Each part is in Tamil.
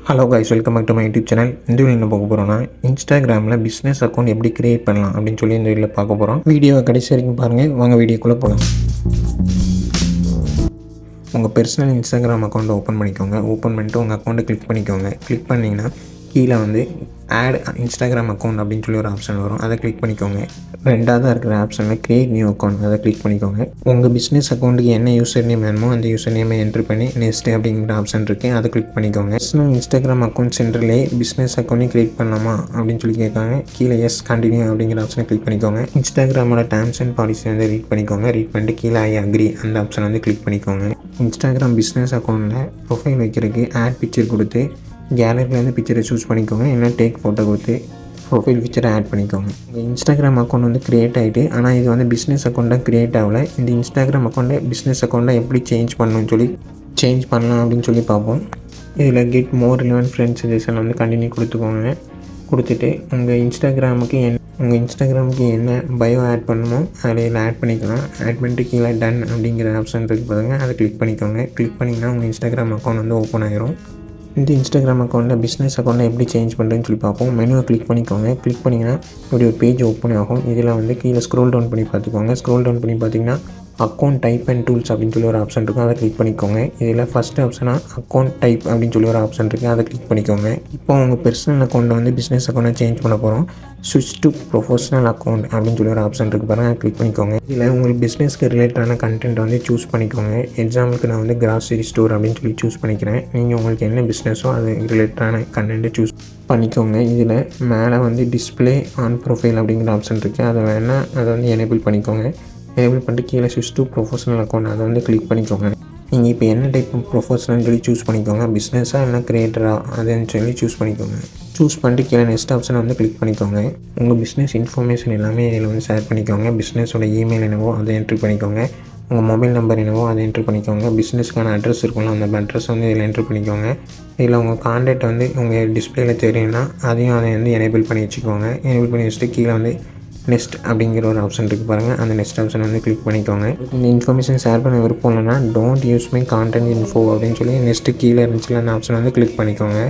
Hello guys, welcome back to my YouTube channel. இந்த வீடியோ என்ன பார்க்க போகிறோம்னா, இன்ஸ்டாகிராமில் பிஸ்னஸ் அக்கௌண்ட் எப்படி கிரியேட் பண்ணலாம் அப்படின்னு சொல்லி இந்த வீடியோவில் பார்க்க போகிறோம். வீடியோவை கடைசி வரைக்கும் பாருங்கள். வாங்க வீடியோக்குள்ளே போகலாம். உங்கள் பர்சனல் இன்ஸ்டாகிராம் அக்கௌண்ட்டை ஓப்பன் பண்ணிக்கோங்க. ஓப்பன் பண்ணிட்டு உங்கள் அக்கௌண்ட்டை கிளிக் பண்ணிக்கோங்க. கிளிக் பண்ணிங்கன்னா கீழே வந்து ஆட் இன்ஸ்டாகிராம் அக்கௌண்ட் அப்படின்னு சொல்லி ஒரு ஆப்ஷன் வரும். அதை கிளிக் பண்ணிக்கோங்க. ரெண்டாவதாக இருக்கிற ஆப்ஷனில் கிரியேட் நியூ அக்கௌண்ட், அதை கிளிக் பண்ணிக்கோங்க. உங்கள் பிஸ்னஸ் அக்கௌண்ட்டுக்கு என்ன யூசர் நேம் வேணுமோ அந்த யூசர் நேமை என்ட்ரு பண்ணி நெக்ஸ்ட் அப்படிங்கிற ஆப்ஷன் இருக்குது, அதை கிளிக் பண்ணிக்கோங்க. பர்சனல் இன்ஸ்டாகிராம் அக்கௌண்ட் சென்டர்லேயே பிஸ்னஸ் அக்கௌண்ட்டையும் கிரியேட் பண்ணலாமா அப்படின்னு சொல்லி கேட்காங்க. கீழே எஸ் கண்டினியூ அப்படிங்கிற ஆப்ஷனை கிளிக் பண்ணிக்கோங்க. இன்ஸ்டாகிராமோட டேர்ம்ஸ் அண்ட் பாலிசி வந்து ரீட் பண்ணிக்கோங்க. ரீட் பண்ணிட்டு கீழே ஐ அக்ரி அந்த ஆப்ஷன் வந்து கிளிக் பண்ணிக்கோங்க. இன்ஸ்டாகிராம் பிஸ்னஸ் அக்கௌண்ட்டில் ப்ரொஃபைல் வைக்கிறதுக்கு ஆட் பிக்சர் கொடுத்து கேலரிலேருந்து பிக்சரை சூஸ் பண்ணிக்கோங்க. இல்லைனா டேக் ஃபோட்டோ கொடுத்து ப்ரொஃபைல் பிக்சரை ஆட் பண்ணிக்கோங்க. உங்கள் இன்ஸ்டாகிராம் அக்கௌண்ட் வந்து க்ரியேட் ஆகிட்டு, ஆனால் இது வந்து பிஸ்னஸ் அக்கௌண்ட்டாக க்ரியேட் ஆகலை. இந்த இன்ஸ்டாகிராம் அக்கௌண்ட்டை பிஸ்னஸ் அக்கௌண்ட்டாக எப்படி சேஞ்ச் பண்ணலாம் அப்படின்னு சொல்லி பார்ப்போம். இதில் get more relevant friends suggestion வந்து கண்டினியூ கொடுத்துக்கோங்க. கொடுத்துட்டு உங்கள் இன்ஸ்டாகிராமுக்கு என்ன பயோ ஆட் பண்ணணுமோ அதில் ஆட் பண்ணிக்கலாம். ஆட் பண்ணிட்டு கீழே டன் அப்படிங்கிற ஆப்ஷன் இருக்குது பாருங்கள், அதை கிளிக் பண்ணிக்கோங்க. கிளிக் பண்ணிங்கன்னா உங்கள் இன்ஸ்டாகிராம் அக்கௌண்ட் வந்து ஓப்பன் ஆகிரும். இந்த இன்ஸ்டாகிராம் அக்கௌண்ட்டில் பிஸ்னஸ் அக்கௌண்ட்டை எப்படி சேஞ்ச் பண்ணுறதுன்னு சொல்லி பார்ப்போம். மெனுவை கிளிக் பண்ணிக்கோங்க. கிளிக் பண்ணிங்கன்னா இப்படி ஒரு பேஜ் ஓப்பன் ஆகும். இதில் வந்து கீழே ஸ்க்ரோல் டவுன் பண்ணி பார்த்துக்கோங்க. ஸ்க்ரோல் டவுன் பண்ணி பார்த்தீங்கன்னா அக்கௌண்ட் டைப் அண்ட் டூல்ஸ் அப்படின்னு சொல்லி ஒரு ஆப்ஷன் இருக்கும், அதை கிளிக் பண்ணிக்கோங்க. இதில் ஃபஸ்ட் ஆப்ஷனாக அக்கௌண்ட் டைப் அப்படின்னு சொல்லி ஒரு ஆப்ஷன் இருக்குது, அதை கிளிக் பண்ணிக்கோங்க. இப்போ உங்கள் பர்சனல் அக்கௌண்ட்டை வந்து பிஸ்னஸ் அக்கௌண்ட்டை சேஞ்ச் பண்ண போகிறோம். ஸ்விட்ச் டு ப்ரொஃபஷனல் அக்கௌண்ட் அப்படின்னு சொல்லி ஒரு ஆப்ஷன் இருக்குது பாருங்கள், அதை கிளிக் பண்ணிக்கோங்க. இதில் உங்களுக்கு பிஸ்னஸ்க்கு ரிலேட்டடான கண்டென்ட் வந்து சூஸ் பண்ணிக்கோங்க. எக்ஸாம்பிளுக்கு நான் வந்து கிராசரி ஸ்டோர் அப்படின்னு சொல்லி சூஸ் பண்ணிக்கிறேன். நீங்கள் உங்களுக்கு என்ன பிஸ்னஸோ அது ரிலேட்டடான கண்டென்ட்டை சூஸ் பண்ணிக்கோங்க. இதில் மேலே வந்து டிஸ்பிளே ஆன் ப்ரொஃபைல் அப்படிங்கிற ஆப்ஷன் இருக்குது, அதை வேணால் அதை வந்து எனேபிள் பண்ணிக்கோங்க. எனேபிள் பண்ணிட்டு கீழே ஸ்விட்ச் டு ப்ரொஃபஷனல் அக்கௌண்ட் அதை வந்து கிளிக் பண்ணிக்கோங்க. நீங்கள் இப்போ என்ன டைப் ஆஃப் ப்ரொஃபஷனல்னு சொல்லி சூஸ் பண்ணிக்கோங்க. பிஸ்னஸாக இல்லை க்ரியேட்டராக அதுன்னு சொல்லி சூஸ் பண்ணிக்கோங்க. சூஸ் பண்ணிட்டு கீழே நெக்ஸ்ட் ஆப்ஷனை வந்து கிளிக் பண்ணிக்கோங்க. உங்கள் பிஸ்னஸ் இன்ஃபர்மேஷன் எல்லாமே இதில் வந்து ஷேர் பண்ணிக்கோங்க. பிஸ்னஸோட இமெயில் என்னவோ அதை என்ட்ரி பண்ணிக்கோங்க. உங்கள் மொபைல் நம்பர் என்னவோ அதை என்ட்ரி பண்ணிக்கோங்க. பிஸ்னஸ்க்கான அட்ரஸ் இருக்கும்ல, அந்த அட்ரஸ் வந்து இதில் என்ட்ரி பண்ணிக்கோங்க. இதில் உங்கள் கான்டாக்ட் வந்து உங்கள் டிஸ்பிளேயில் தெரியும்னா அதையும் அதை வந்து எனேபிள் பண்ணி வச்சுக்கோங்க. எனேபிள் பண்ணி வச்சுட்டு கீழே வந்து நெக்ஸ்ட் அப்படிங்கிற ஒரு ஆப்ஷன் இருக்குது பாருங்கள், அந்த நெக்ஸ்ட் ஆப்ஷன் வந்து கிளிக் பண்ணிக்கோங்க. இந்த இன்ஃபர்மேஷன் ஷேர் பண்ண விருப்பம் இல்லைனா don't use my content info அப்படின்னு சொல்லி நெக்ஸ்ட்டு கீழே இருந்துச்சுல அந்த ஆப்ஷன் வந்து கிளிக் பண்ணிக்கோங்க.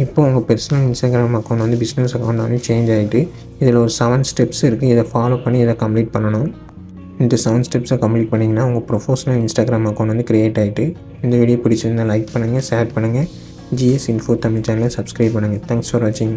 இப்போ உங்கள் பர்சனல் இன்ஸ்டாகிராம் அக்கௌண்ட் வந்து பிஸ்னஸ் அக்கௌண்ட் வந்து சேஞ்ச் ஆகிட்டு இதில் ஒரு 7 ஸ்டெப்ஸ் இருக்குது. இதை ஃபாலோ பண்ணி இதை கம்ப்ளீட் பண்ணணும். இந்த 7 ஸ்டெப்ஸை கம்ப்ளீட் பண்ணிங்கன்னா உங்கள் ப்ரொஃபஷனல் இன்ஸ்டாகிராம் அக்கௌண்ட் வந்து க்ரியேட் ஆகிட்டு. இந்த வீடியோ பிடிச்சிருந்தால் லைக் பண்ணுங்கள், ஷேர் பண்ணுங்கள். ஜிஎஸ் இன்ஃபோ தமிழ் சேனலை சப்ஸ்கிரைப் பண்ணுங்கள். தேங்க்ஸ் ஃபார் வாட்சிங்.